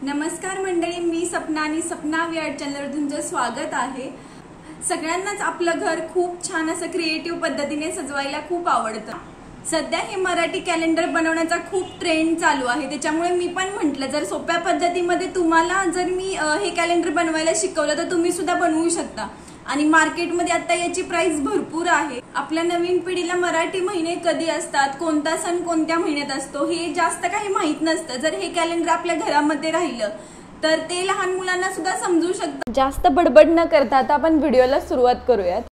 नमस्कार मंडळी, मी सपना आणि सपना वी आर्ट चॅनलवर तुमचं स्वागत आहे। सगळ्यांनाच आपलं घर खूप छान असं क्रिएटिव्ह पद्धतीने सजवायला खूप आवडतं। सध्या हे मराठी कॅलेंडर बनवण्याचा खूप ट्रेंड चालू आहे, त्याच्यामुळे मी पण म्हटलं जर सोप्या पद्धतीमध्ये तुम्हाला जर मी हे कॅलेंडर बनवायला शिकवलं तर तुम्ही सुद्धा बनवू शकता। आणि मार्केटमध्ये आता याची प्राइस भरपूर आहे। आपल्या नवीन पिढीला मराठी महिने कधी असतात, कोणता सण कोणत्या महिन्यात असतो हे जास्त काही माहित नसतं। जर हे कॅलेंडर आपल्या घरामध्ये राहिलं तर ते लहान मुलांना सुद्धा समजू शकतं। जास्त बडबड न करता आता आपण व्हिडिओला सुरुवात करूयात।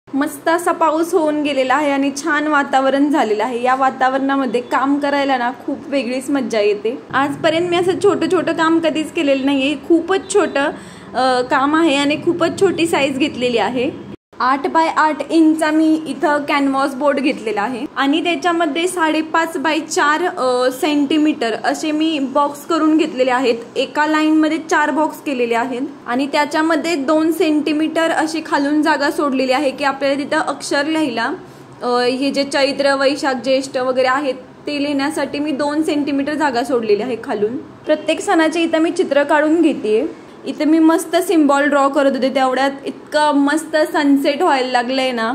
मस्त असा पाऊस होऊन गेलेला आहे आणि छान वातावरण झालेलं आहे। या वातावरणामध्ये काम करायला ना खूप वेगळीच मज्जा येते। आजपर्यंत मी असं छोटं छोटं काम कधीच केलेलं नाहीये। खूपच छोटं काम आहे आणि खूपच छोटी साईज घेतलेली आहे। 8 बाय 8 इंचचा मी इथं कॅनव्हास बोर्ड घेतलेला आहे आणि त्याच्यामध्ये 5.5 बाय 4 सेंटीमीटर असे मी बॉक्स करून घेतलेले आहेत। एका लाईन मध्ये 4 बॉक्स केलेले आहेत आणि त्याच्यामध्ये 2 सेंटीमीटर अशी खालून जागा सोडलेली आहे की आपल्याला तिथं अक्षर लिहायला हे जे चैत्र वैशाख ज्येष्ठ वगैरे आहेत ते लिहिण्यासाठी मी 2 सेंटीमीटर जागा सोडलेली आहे खालून। प्रत्येक सणाचे इथं मी चित्र काढून घेते। इथे मी मस्त सिम्बॉल ड्रॉ करत होते, तेवढ्यात इतकं मस्त सनसेट व्हायला लागलंय ना,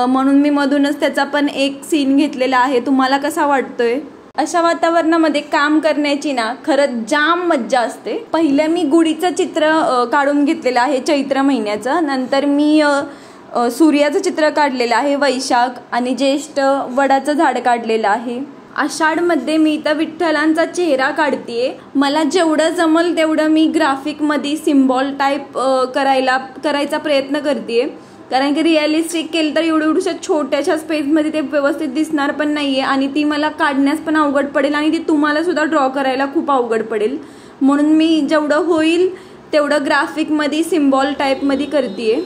म्हणून मी मधूनच त्याचा पण एक सीन घेतलेला आहे। तुम्हाला कसा वाटतोय? अशा वातावरणामध्ये काम करण्याची ना खरंच जाम मज्जा असते। पहिलं मी गुढीचं चित्र काढून घेतलेलं आहे चैत्र महिन्याचं, नंतर मी सूर्याचं चित्र काढलेलं आहे वैशाख आणि ज्येष्ठ वडाचं झाड काढलेलं आहे। आषाढ मध्ये मी इथं विठ्ठलांचा चेहरा काढतेय। मला जेवढं जमल तेवढं मी ग्राफिक मध्ये सिम्बॉल टाइप करायचा प्रयत्न करतेय, कारण की रिअलिस्टिक केलं तर एवढ्या छोट्याशा स्पेस मध्ये ते व्यवस्थित दिसणार पण नाहीये आणि ती मला काढण्यास पण अवघड पडेल आणि ती तुम्हाला सुद्धा ड्रॉ करायला खूप अवघड पडेल। म्हणून मी जेवढं होईल तेवढं ग्राफिक मध्ये सिम्बॉल टाइप मध्ये करतेय।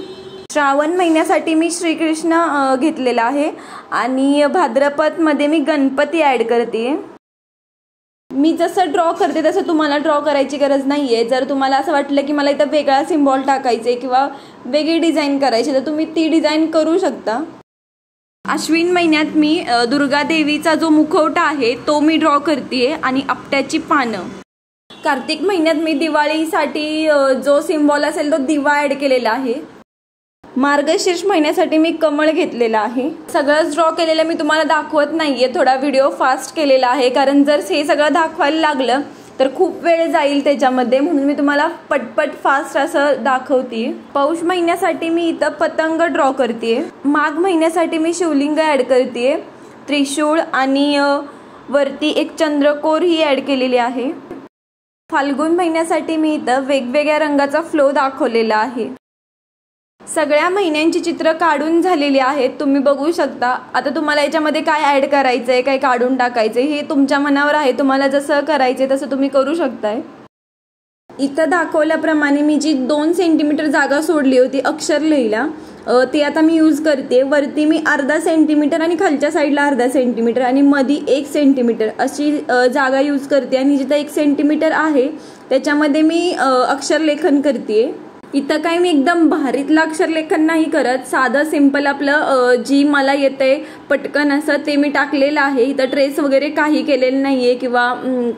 श्रावण महिन्यासाठी मी श्रीकृष्ण घेतलेला आहे आणि भाद्रपद मध्ये मी गणपती ऍड करते। मी जसं ड्रॉ करते तसं तुम्हाला ड्रॉ करायची गरज नाहीये। जर तुम्हाला असं वाटलं की मला इथं वेगळा सिम्बॉल टाकायचे किंवा वेगळी डिझाईन करायची तर तुम्ही ती डिझाईन करू शकता। अश्विन महिन्यात मी दुर्गा देवीचा जो मुखवटा आहे तो मी ड्रॉ करते आणि आपट्याची पानं। कार्तिक महिन्यात मी दिवाळीसाठी जो सिम्बॉल असेल तो दिवा ऍड केलेला आहे। मार्गशीर्ष महिन्यासाठी मी कमळ घेतलेला आहे। सगळंच ड्रॉ केलेलं मी तुम्हाला दाखवत नाहीये, थोडा व्हिडिओ फास्ट केलेला आहे, कारण जर हे सगळं दाखवायला लागलं तर खूप वेळ जाईल त्याच्यामध्ये, म्हणून मी तुम्हाला पटपट फास्ट असं दाखवते। पौष महिन्यासाठी मी इथं पतंग ड्रॉ करते। माघ महिन्यासाठी मी शिवलिंग ऍड करते, त्रिशूळ आणि वरती एक चंद्रकोर ही ऍड केलेली आहे। फाल्गुन महिन्यासाठी मी इथं वेगवेगळ्या रंगाचा फ्लो दाखवलेला आहे। सगळ्या महिन्यांची चित्र काढून झालेली आहेत, तुम्ही बघू शकता। आता तुम्हाला याच्यामध्ये काय ऍड करायचंय, काय काढून टाकायचंय हे तुमच्या मनावर आहे, तुम्हाला जसं करायचंय तसं तुम्ही करू शकताय। इथं दाखवल्याप्रमाणे मी जी 2 सेंटीमीटर जागा सोडली होती अक्षर लिहायला ती आता मी यूज करते। वरती मी अर्धा सेंटीमीटर आणि खालच्या साईडला अर्धा सेंटीमीटर आणि मध्ये 1 सेंटीमीटर अशी जागा यूज करते आणि जिथं 1 सेंटीमीटर आहे त्याच्यामध्ये मी अक्षर लेखन करते। इथं काय मी एकदम भारीतलं अक्षरलेखन नाही करत, साधं सिंपल आपलं जी मला येते पटकन असं ते मी टाकलेलं आहे। इथं ट्रेस वगैरे काही केलेलं नाहीये किंवा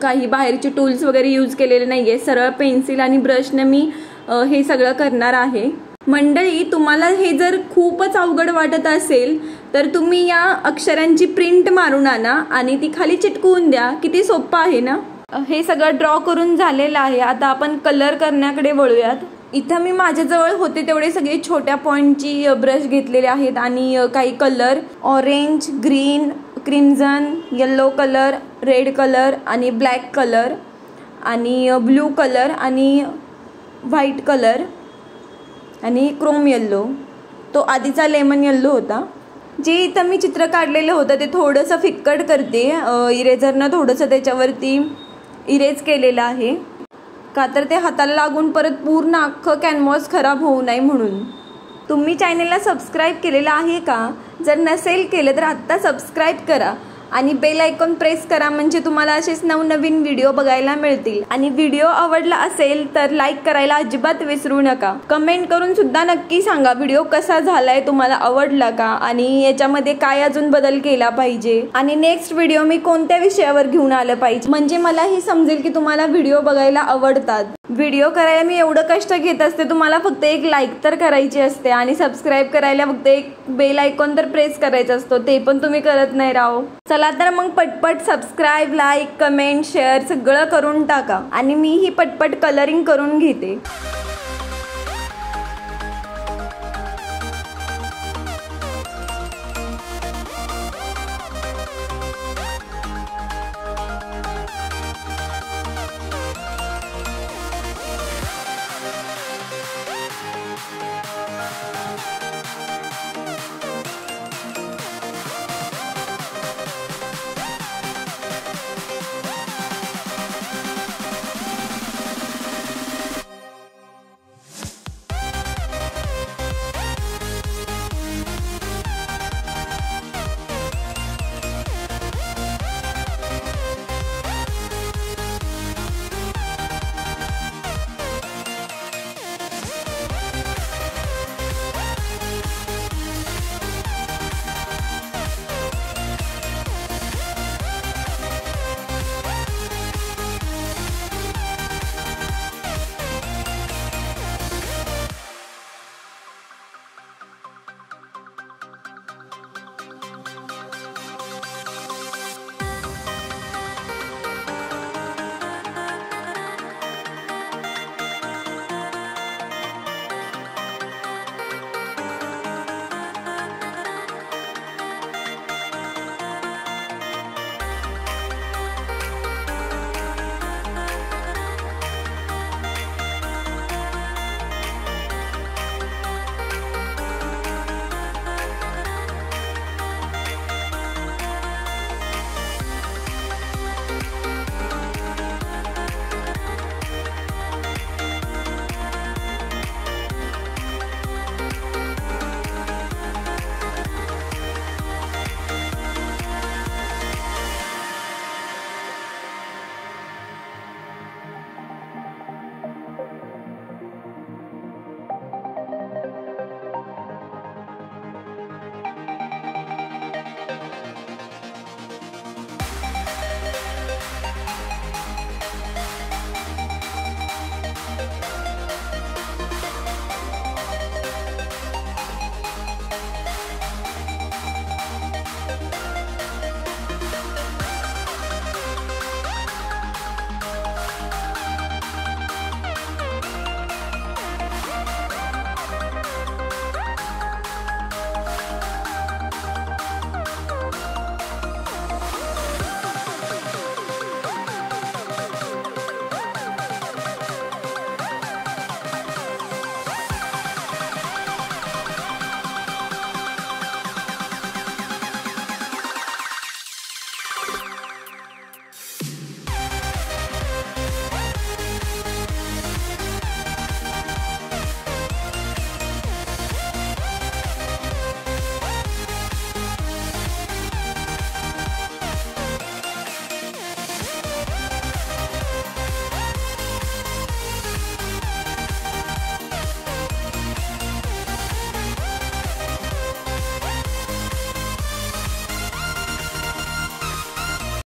काही बाहेरचे टूल्स वगैरे यूज केलेले नाहीये, सरळ पेन्सिल आणि ब्रशने मी हे सगळं करणार आहे। मंडळी, तुम्हाला हे जर खूपच अवघड वाटत असेल तर तुम्ही या अक्षरांची प्रिंट मारून आणा आणि ती खाली चिटकवून द्या। किती सोपं आहे ना। हे सगळं ड्रॉ करून झालेलं आहे, आता आपण कलर करण्याकडे वळूयात। इथं मी माझ्याजवळ होते तेवढे सगळे छोट्या पॉइंटची ब्रश घेतलेले आहेत आणि काही colour orange, green, crimson, yellow colour, red colour आणि ब्लॅक कलर आणि ब्ल्यू कलर आणि व्हाईट कलर आणि क्रोम येल्लो, तो आधीचा लेमन येल्लो होता। जे इथं मी चित्र काढलेलं होतं ते थोडंसं फिक्कट करते, इरेझरनं थोडंसं त्याच्यावरती इरेज केलेलं आहे, का तर ते हाताला लागून परत पूर्ण अख्खं कॅनव्हास खराब होऊ नये म्हणून। तुम्ही चॅनलला सबस्क्राईब केलेलं आहे का? जर नसेल केलं तर आत्ता सबस्क्राईब करा आणि बेल आयकॉन प्रेस करा, म्हणजे तुम्हाला असेच नवनवीन व्हिडिओ बघायला मिळतील. आणि व्हिडिओ आवडला असेल तर लाईक करायला अजिबात विसरू नका. कमेंट करून सुद्धा नक्की सांगा व्हिडिओ कसा झालाय, तुम्हाला आवडला का आणि याच्यामध्ये काय अजून बदल केला पाहिजे आणि नेक्स्ट व्हिडिओ मी कोणत्या विषयावर घेऊन आलं पाहिजे, म्हणजे मलाही समजेल की तुम्हाला व्हिडिओ बघायला आवडतात. व्हिडिओ करायला मी एवढं कष्ट घेत असते, तुम्हाला फक्त एक लाईक तर करायची असते आणि सबस्क्राईब करायला फक्त एक बेल आयकॉन तर प्रेस करायचा असतो, ते पण तुम्ही करत नाही राव. चला तर मग पटपट सबस्क्राईब, लाईक, कमेंट, शेअर सगळं करून टाका आणि मी ही पटपट कलरिंग करून घेते.